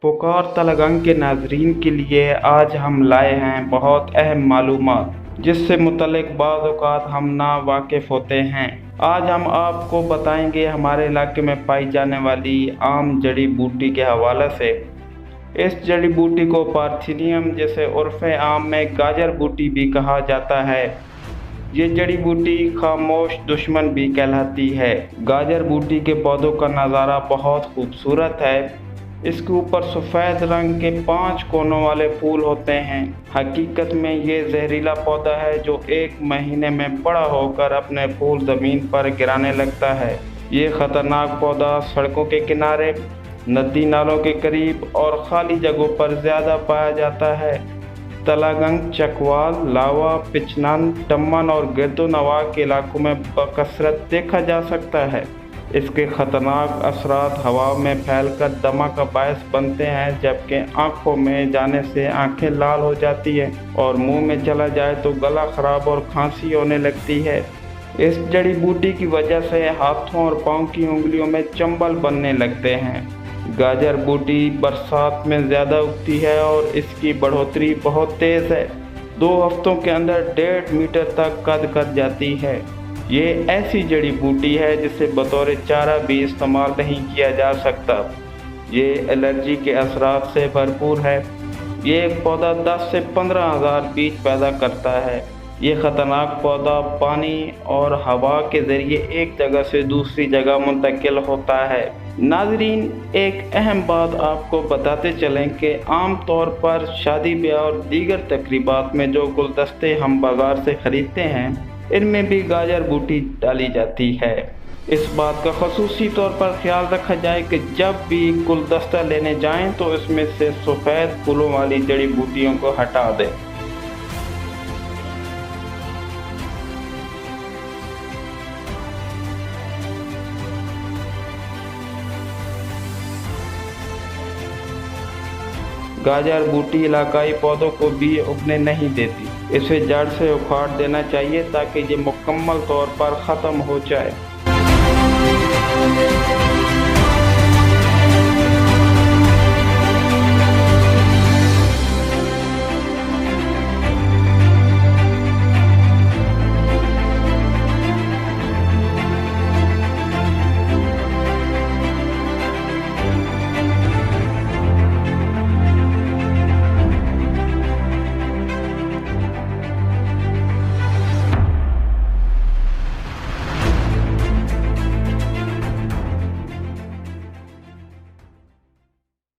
पुकार तलगंग के नाजरीन के लिए आज हम लाए हैं बहुत अहम मालूमात जिससे मुतल्लिक बाज़ औक़ात हम ना वाकिफ़ होते हैं। आज हम आपको बताएंगे हमारे इलाके में पाई जाने वाली आम जड़ी बूटी के हवाले से। इस जड़ी बूटी को पार्थेनियम जिसे उर्फ़े आम में गाजर बूटी भी कहा जाता है। ये जड़ी बूटी खामोश दुश्मन भी कहलाती है। गाजर बूटी के पौधों का नज़ारा बहुत खूबसूरत है। इसके ऊपर सफ़ेद रंग के 5 कोनों वाले फूल होते हैं। हकीकत में ये जहरीला पौधा है जो 1 महीने में बड़ा होकर अपने फूल ज़मीन पर गिराने लगता है। ये ख़तरनाक पौधा सड़कों के किनारे, नदी नालों के करीब और खाली जगहों पर ज़्यादा पाया जाता है। तलगंग, चकवाल, लावा, पिचनन, टम्मन और गिरदोनवा के इलाकों में बकसरत देखा जा सकता है। इसके ख़तरनाक असरात हवा में फैलकर दमा का बायस बनते हैं, जबकि आँखों में जाने से आँखें लाल हो जाती हैं और मुंह में चला जाए तो गला ख़राब और खांसी होने लगती है। इस जड़ी बूटी की वजह से हाथों और पाँव की उंगलियों में चंबल बनने लगते हैं। गाजर बूटी बरसात में ज़्यादा उगती है और इसकी बढ़ोतरी बहुत तेज़ है। 2 हफ्तों के अंदर 1.5 मीटर तक कद कर जाती है। ये ऐसी जड़ी बूटी है जिसे बतौर चारा भी इस्तेमाल नहीं किया जा सकता। ये एलर्जी के असरात से भरपूर है। ये एक पौधा 10 से 15 हज़ार बीज पैदा करता है। ये ख़तरनाक पौधा पानी और हवा के ज़रिए एक जगह से दूसरी जगह मुंतकिल होता है। नाज़रीन, एक अहम बात आपको बताते चलें कि आम तौर पर शादी ब्याह और दीगर तकरीबात में जो गुलदस्ते हम बाज़ार से ख़रीदते हैं, इनमें भी गाजर बूटी डाली जाती है। इस बात का ख़ुसूसी तौर पर ख्याल रखा जाए कि जब भी गुलदस्ता लेने जाएं तो इसमें से सफ़ेद फूलों वाली जड़ी बूटियों को हटा दें। गाजर बूटी इलाकाई पौधों को भी उगने नहीं देती। इसे जड़ से उखाड़ देना चाहिए ताकि ये मुकम्मल तौर पर ख़त्म हो जाए।